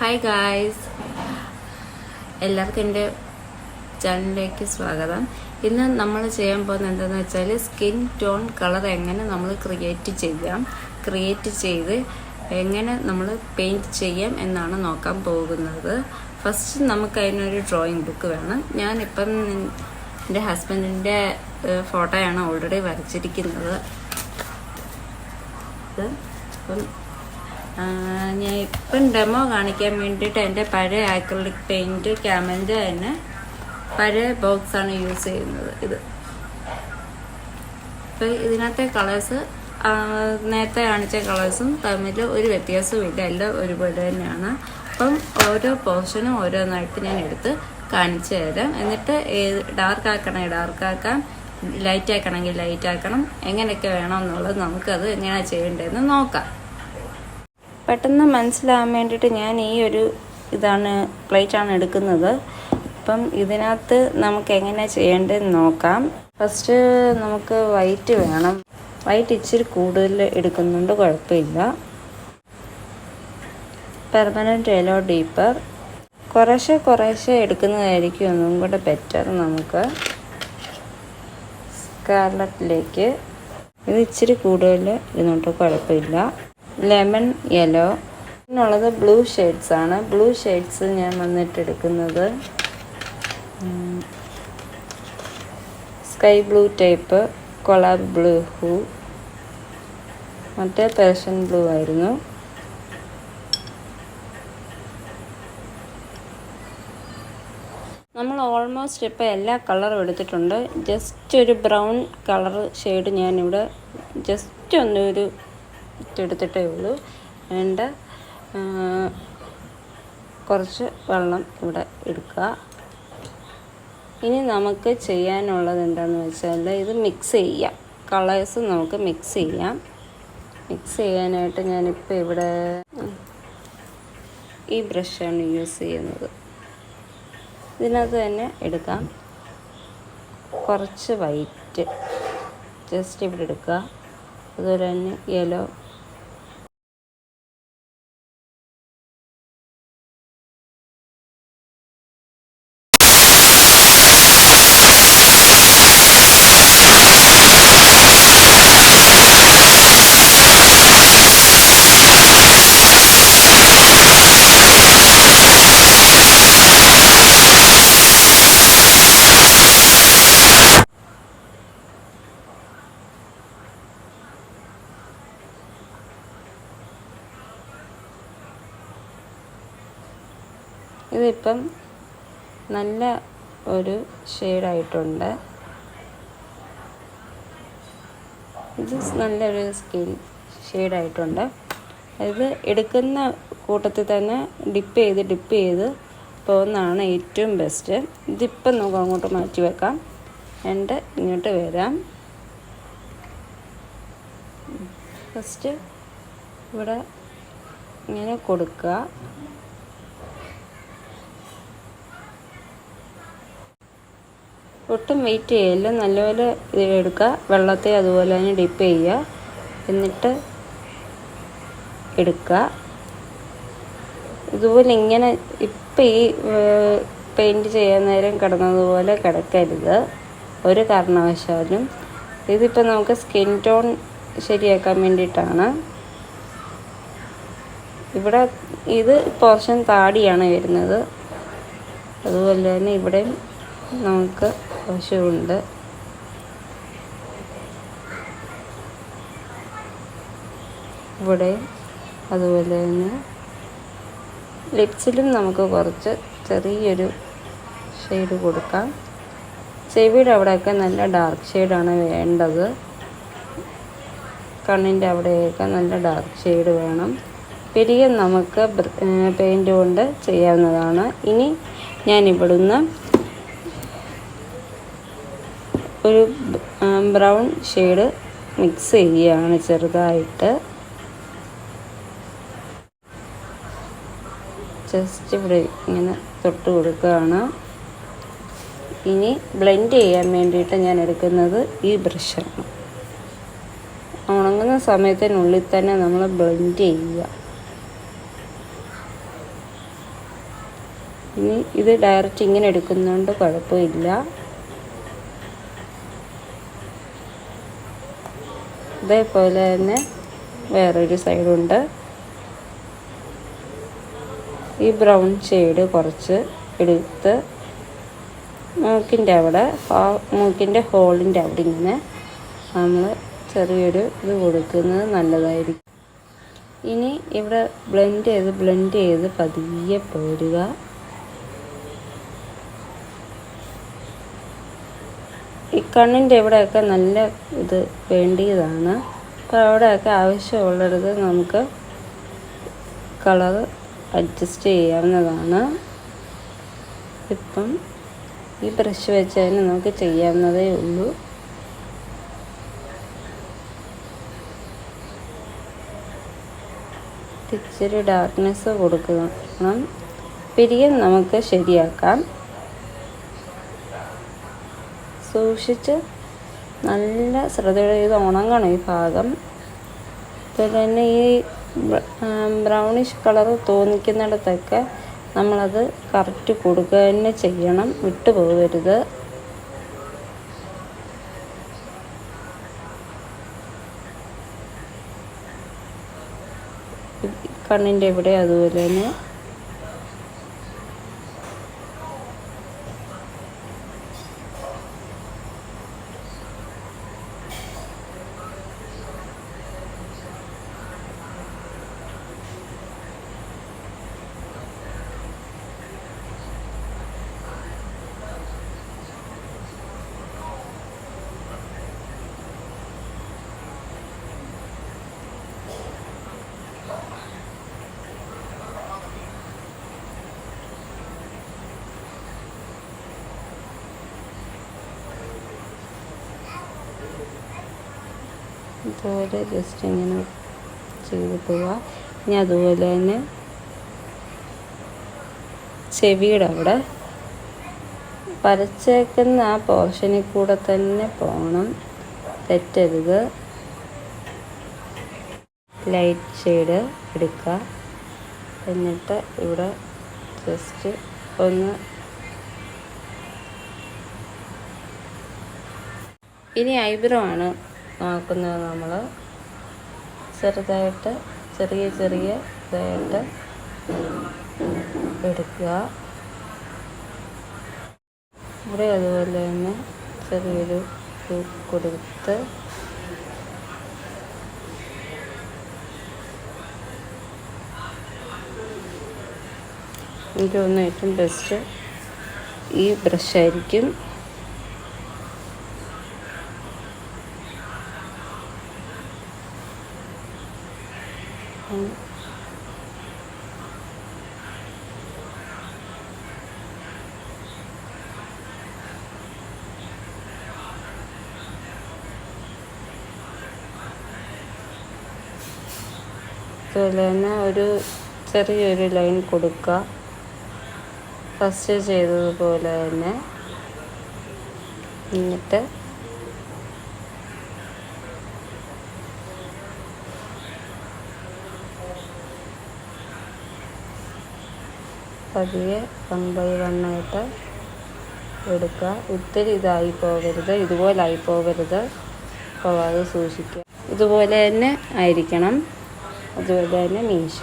Hi guys, എല്ലാവർക്കും എൻ്റെ ചാനലിലേക്ക് സ്വാഗതം. ഇന്ന് നമ്മൾ ചെയ്യാൻ പോകുന്നത് എന്താണെന്ന് വെച്ചാൽ സ്കിൻ ടോൺ കളർ എങ്ങനെ നമ്മൾ ക്രിയേറ്റ് ചെയ്ത് എങ്ങനെ നമ്മൾ പെയിൻറ്റ് ചെയ്യാം എന്നാണ് നോക്കാൻ പോകുന്നത്. ഫസ്റ്റ് നമുക്ക് അതിനൊരു ഡ്രോയിങ് ബുക്ക് വേണം. ഞാനിപ്പം എൻ്റെ ഹസ്ബൻഡിൻ്റെ ഫോട്ടോയാണ് ഓൾറെഡി വരച്ചിരിക്കുന്നത്. അപ്പം ഞാൻ ഇപ്പം ഡെമോ കാണിക്കാൻ വേണ്ടിയിട്ട് എൻ്റെ പഴയ ആക്രിലിക് പെയിൻറ്റ് ക്യാമലിൻ്റെ തന്നെ പഴയ ബോക്സാണ് യൂസ് ചെയ്യുന്നത്. ഇപ്പം ഇതിനകത്തെ കളേഴ്സ് നേരത്തെ കാണിച്ച കളേഴ്സും തമ്മിൽ ഒരു വ്യത്യാസവും ഇല്ല, എല്ലാം ഒരുപോലെ തന്നെയാണ്. അപ്പം ഓരോ പോർഷനും ഓരോന്നായിട്ട് ഞാൻ എടുത്ത് കാണിച്ചു തരാം. എന്നിട്ട് ഡാർക്ക് ആക്കാം, ലൈറ്റ് ആക്കണമെങ്കിൽ ലൈറ്റ് ആക്കണം, എങ്ങനെയൊക്കെ വേണമെന്നുള്ളത് നമുക്കത് എങ്ങനെയാണ് ചെയ്യേണ്ടതെന്ന് നോക്കാം. പെട്ടെന്ന് മനസ്സിലാകാൻ വേണ്ടിയിട്ട് ഞാൻ ഈ ഒരു പ്ലേറ്റാണ് എടുക്കുന്നത്. അപ്പം ഇതിനകത്ത് നമുക്ക് എങ്ങനെ ചെയ്യേണ്ടതെന്ന് നോക്കാം. ഫസ്റ്റ് നമുക്ക് വൈറ്റ് വേണം. വൈറ്റ് ഇച്ചിരി കൂടുതൽ എടുക്കുന്നുണ്ട്, കുഴപ്പമില്ല. പെർമനൻറ്റ് യെല്ലോ ഡീപ്പർ കുറേശ്ശെ എടുക്കുന്നതായിരിക്കും ഒന്നും കൂടെ ബെറ്റർ. നമുക്ക് സ്കാർലറ്റിലേക്ക് ഇത് ഇച്ചിരി കൂടുതൽ ഇരുന്നിട്ട് കുഴപ്പമില്ല. ലെമൺ യെല്ലോ എന്നുള്ളത് ബ്ലൂ ഷെയ്ഡ്സ് ആണ്. ബ്ലൂ ഷെയ്ഡ്സ് ഞാൻ വന്നിട്ട് എടുക്കുന്നത് sky blue type, collab blue, മറ്റേ പേർഷ്യൻ ബ്ലൂ ആയിരുന്നു. നമ്മൾ ഓൾമോസ്റ്റ് ഇപ്പോൾ എല്ലാ കളറും എടുത്തിട്ടുണ്ട്. ജസ്റ്റ് ഒരു ബ്രൗൺ കളർ ഷെയ്ഡ് ഞാനിവിടെ ജസ്റ്റ് ഒന്നൊരു എടുത്തിട്ടേ ഉള്ളൂ. വേണ്ട കുറച്ച് വെള്ളം ഇവിടെ എടുക്കുക. ഇനി നമുക്ക് ചെയ്യാനുള്ളത് എന്താണെന്ന് വെച്ചാൽ ഇത് മിക്സ് ചെയ്യാം. കളേഴ്സ് നമുക്ക് മിക്സ് ചെയ്യാം. മിക്സ് ചെയ്യാനായിട്ട് ഞാനിപ്പോൾ ഇവിടെ ഈ ബ്രഷാണ് യൂസ് ചെയ്യുന്നത്. ഇതിനകത്ത് തന്നെ എടുക്കാം. കുറച്ച് വൈറ്റ് ജസ്റ്റ് ഇവിടെ എടുക്കുക. അതുപോലെ തന്നെ യെല്ലോ, ഇതിപ്പം നല്ല ഒരു ഷെയ്ഡായിട്ടുണ്ട്. ഇത് നല്ലൊരു സ്കിൻ ഷെയ്ഡായിട്ടുണ്ട്. ഇത് എടുക്കുന്ന കൂട്ടത്തിൽ തന്നെ ഡിപ്പ് ചെയ്ത് പോകുന്നതാണ് ഏറ്റവും ബെസ്റ്റ്. ഇതിപ്പം നമുക്ക് അങ്ങോട്ട് മാറ്റി വെക്കാം. ഇങ്ങോട്ട് വരാം. ഫസ്റ്റ് ഇവിടെ ഇങ്ങനെ കൊടുക്കുക. ഒട്ടും വെയിറ്റ് ചെയ്യല്ല, നല്ലപോലെ എടുക്കുക. വെള്ളത്തെ അതുപോലെ തന്നെ ഡിപ്പ് ചെയ്യുക, എന്നിട്ട് എടുക്കുക. ഇതുപോലെ ഇങ്ങനെ ഇപ്പം ഈ പെയിൻറ്റ് ചെയ്യാൻ നേരം കിടന്നതുപോലെ കിടക്കരുത് ഒരു കാരണവശാലും. ഇതിപ്പോൾ നമുക്ക് സ്കിൻ ടോൺ ശരിയാക്കാൻ വേണ്ടിയിട്ടാണ്. ഇവിടെ ഇത് പോർഷൻ താടിയാണ് വരുന്നത്. അതുപോലെ തന്നെ ഇവിടെയും നമുക്ക് ആവശ്യമുണ്ട്. ഇവിടെ അതുപോലെ തന്നെ ലിപ്സിലും നമുക്ക് കുറച്ച് ചെറിയൊരു ഷെയ്ഡ് കൊടുക്കാം. ചെവിയുടെ അവിടെയൊക്കെ നല്ല ഡാർക്ക് ഷെയ്ഡാണ് വേണ്ടത്. കണ്ണിൻ്റെ അവിടെയൊക്കെ നല്ല ഡാർക്ക് ഷെയ്ഡ് വേണം. പെരിയ നമുക്ക് പെയിൻറ്റ് കൊണ്ട് ചെയ്യാവുന്നതാണ്. ഇനി ഞാൻ ഇവിടുന്ന് ഒരു ബ്രൗൺ ഷെയ്ഡ് മിക്സ് ചെയ്യുകയാണ് ചെറുതായിട്ട്. ജസ്റ്റ് ഇവിടെ ഇങ്ങനെ തൊട്ട് കൊടുക്കുകയാണ്. ഇനി ബ്ലെൻഡ് ചെയ്യാൻ വേണ്ടിയിട്ട് ഞാൻ എടുക്കുന്നത് ഈ ബ്രഷാണ്. ഉണങ്ങുന്ന സമയത്തിനുള്ളിൽ തന്നെ നമ്മൾ ബ്ലെൻഡ് ചെയ്യുക. ഇനി ഇത് ഡയറക്റ്റ് ഇങ്ങനെ എടുക്കുന്നതുകൊണ്ട് കുഴപ്പമില്ല. അതേപോലെ തന്നെ വേറൊരു സൈഡുണ്ട്. ഈ ബ്രൗൺ ഷെയ്ഡ് കുറച്ച് എടുത്ത് മൂക്കിൻ്റെ ഹോളിൻ്റെ അവിടെ ഇങ്ങനെ നമ്മൾ ചെറിയൊരു ഇത് കൊടുക്കുന്നത് നല്ലതായിരിക്കും. ഇനി ഇവിടെ ബ്ലെൻഡ് ചെയ്ത് പതിയെ പോരുക. ഈ കണ്ണിൻ്റെ ഇവിടെയൊക്കെ നല്ല ഇത് വേണ്ടിയതാണ്. അപ്പോൾ അവിടെയൊക്കെ ആവശ്യമുള്ളിടത്ത് നമുക്ക് കളർ അഡ്ജസ്റ്റ് ചെയ്യാവുന്നതാണ്. ഇപ്പം ഈ ബ്രഷ് വെച്ച് തന്നെ നമുക്ക് ചെയ്യാവുന്നതേ ഉള്ളൂ. ഇച്ചിരി ഡാർക്ക്നെസ് കൊടുക്കണം. പിരിയം നമുക്ക് ശരിയാക്കാം. സൂക്ഷിച്ച് നല്ല ശ്രദ്ധയോടെ ഇത് ഉണങ്ങണം ഈ ഭാഗം. അതുപോലെ തന്നെ ഈ ബ്രൗണിഷ് കളർ തോന്നിക്കുന്നിടത്തൊക്കെ നമ്മളത് കറക്റ്റ് കൊടുക്കുക തന്നെ ചെയ്യണം, വിട്ടു പോകരുത്. കണ്ണിൻ്റെ ഇവിടെ അതുപോലെ തന്നെ ഇതുപോലെ ജസ്റ്റ് ഇങ്ങനെ ചെയ്ത് പോവുക. ഇനി അതുപോലെ തന്നെ ചെവിയുടെ അവിടെ വരച്ചേക്കുന്ന ആ പോർഷനിൽ കൂടെ തന്നെ പോകണം, തെറ്റരുത്. ലൈറ്റ് ഷെയ്ഡ് എടുക്കുക. എന്നിട്ട് ഇവിടെ ജസ്റ്റ് ഒന്ന് ഇനി ഐബ്രോ ആണ് നോക്കുന്നത്. നമ്മൾ ചെറുതായിട്ട് ചെറിയ ഇതായിട്ട് എടുക്കുക. ഇവിടെ അതുപോലെ തന്നെ ചെറിയൊരു കൊടുത്ത് എനിക്ക് തോന്നുന്നു ഏറ്റവും ബെസ്റ്റ് ഈ ബ്രഷായിരിക്കും. അതുപോലെ തന്നെ ഒരു ചെറിയൊരു ലൈൻ കൊടുക്കുക. ഫസ്റ്റ് ചെയ്തതുപോലെ തന്നെ. എന്നിട്ട് പതിയെ 1 by 1 ആയിട്ട് എടുക്കുക. ഒത്തിരി ഇതായി പോകരുത്, ഇതുപോലായി പോകരുത്, പോകാതെ സൂക്ഷിക്കുക. ഇതുപോലെ തന്നെ ആയിരിക്കണം. അതുപോലെ തന്നെ മീശ.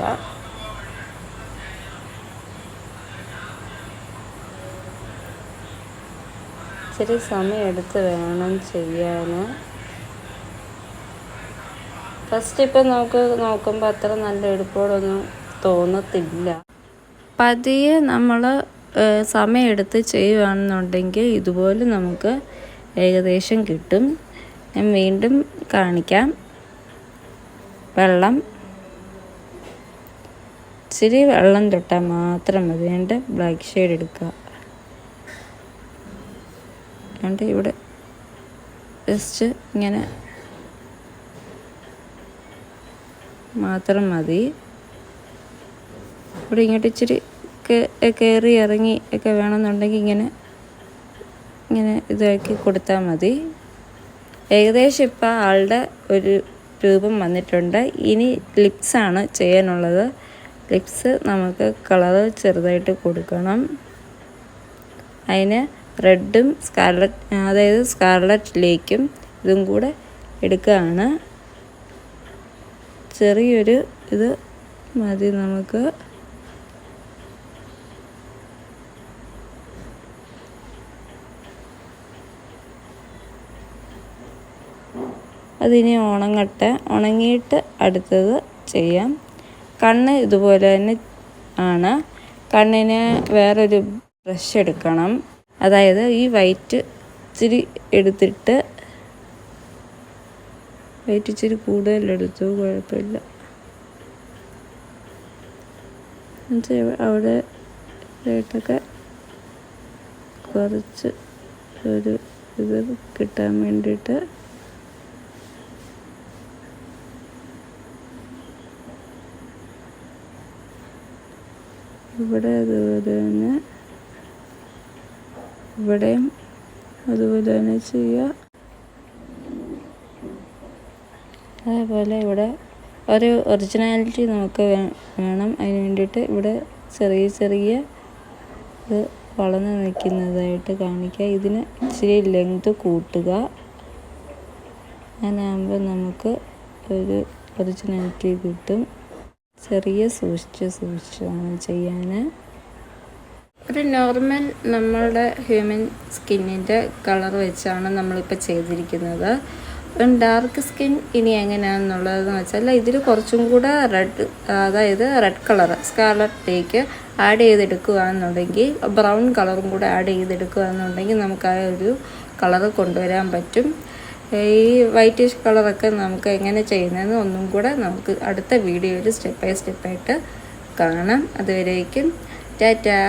ഇച്ചിരി സമയമെടുത്ത് വേണം ചെയ്യാൻ. ഫസ്റ്റ് ഇപ്പം നോക്കുമ്പോൾ അത്ര നല്ല എടുപ്പോടൊന്നും തോന്നത്തില്ല. പതിയെ നമ്മൾ സമയമെടുത്ത് ചെയ്യുകയാണെന്നുണ്ടെങ്കിൽ ഇതുപോലെ നമുക്ക് ഏകദേശം കിട്ടും. ഞാൻ വീണ്ടും കാണിക്കാം. വെള്ളം ഇച്ചിരി വെള്ളം തൊട്ടാൽ മാത്രം മതി. എൻ്റെ ബ്ലാക്ക് ഷെയ്ഡ് എടുക്കുക. എന്നിട്ട് ഇവിടെ ജസ്റ്റ് ഇങ്ങനെ മാത്രം മതി. ഇവിടെ ഇങ്ങോട്ട് ഇച്ചിരി കയറി ഇറങ്ങി ഒക്കെ വേണമെന്നുണ്ടെങ്കിൽ ഇങ്ങനെ ഇതാക്കി കൊടുത്താൽ മതി. ഏകദേശം ഇപ്പം ആളുടെ ഒരു രൂപം വന്നിട്ടുണ്ട്. ഇനി ലിപ്സാണ് ചെയ്യാനുള്ളത്. ലിപ്സ് നമുക്ക് കളറ് ചെറുതായിട്ട് കൊടുക്കണം. അതിന് റെഡും സ്കാർലറ്റിലേക്കും ഇതും കൂടെ എടുക്കുകയാണ്. ചെറിയൊരു ഇത് മതി നമുക്ക്. അതിനി ഉണങ്ങട്ടെ. ഉണങ്ങിയിട്ട് അടുത്തത് ചെയ്യാം. കണ്ണ് ഇതുപോലെ തന്നെ ആണ്. കണ്ണിന് വേറൊരു ബ്രഷ് എടുക്കണം. അതായത് ഈ വൈറ്റ് ഇച്ചിരി എടുത്തിട്ട്, വൈറ്റ് ഇച്ചിരി കൂടുതലെടുത്തു, കുഴപ്പമില്ല. അവിടെ ആയിട്ടൊക്കെ കുറച്ച് ഒരു ഇത് കിട്ടാൻ വേണ്ടിയിട്ട് ഇവിടെ അതുപോലെ തന്നെ ഇവിടെയും അതുപോലെ തന്നെ ചെയ്യുക. അതേപോലെ ഇവിടെ ഒരു ഒറിജിനാലിറ്റി നമുക്ക് വേണം. അതിന് വേണ്ടിയിട്ട് ഇവിടെ ചെറിയ ചെറിയ ഇത് വളർന്ന് നിൽക്കുന്നതായിട്ട് കാണിക്കുക. ഇതിന് ഇച്ചിരി ലെങ്ത് കൂട്ടുക. അങ്ങനെയാകുമ്പോൾ നമുക്ക് ഒരു ഒറിജിനാലിറ്റി കിട്ടും. ചെറിയ സൂക്ഷിച്ചാണ് ചെയ്യാൻ. ഒരു നോർമൽ നമ്മളുടെ ഹ്യൂമൻ സ്കിന്നിൻ്റെ കളർ വെച്ചാണ് നമ്മളിപ്പോൾ ചെയ്തിരിക്കുന്നത്. ഡാർക്ക് സ്കിൻ ഇനി എങ്ങനെയാണെന്നുള്ളതെന്ന് വെച്ചാൽ ഇതിൽ കുറച്ചും കൂടെ അതായത് റെഡ് കളർ സ്കാർലറ്റിലേക്ക് ആഡ് ചെയ്തെടുക്കുകയാണെന്നുണ്ടെങ്കിൽ, ബ്രൗൺ കളറും കൂടെ ആഡ് ചെയ്തെടുക്കുകയാണെന്നുണ്ടെങ്കിൽ നമുക്ക് ആ ഒരു കളർ കൊണ്ടുവരാൻ പറ്റും. ഈ വൈറ്റിഷ് കളറൊക്കെ നമുക്ക് എങ്ങനെ ചെയ്യുന്നതെന്ന് ഒന്നും കൂടെ നമുക്ക് അടുത്ത വീഡിയോയിൽ സ്റ്റെപ്പ് ബൈ സ്റ്റെപ്പായിട്ട് കാണാം. അതുവരേക്കും ടാറ്റാ.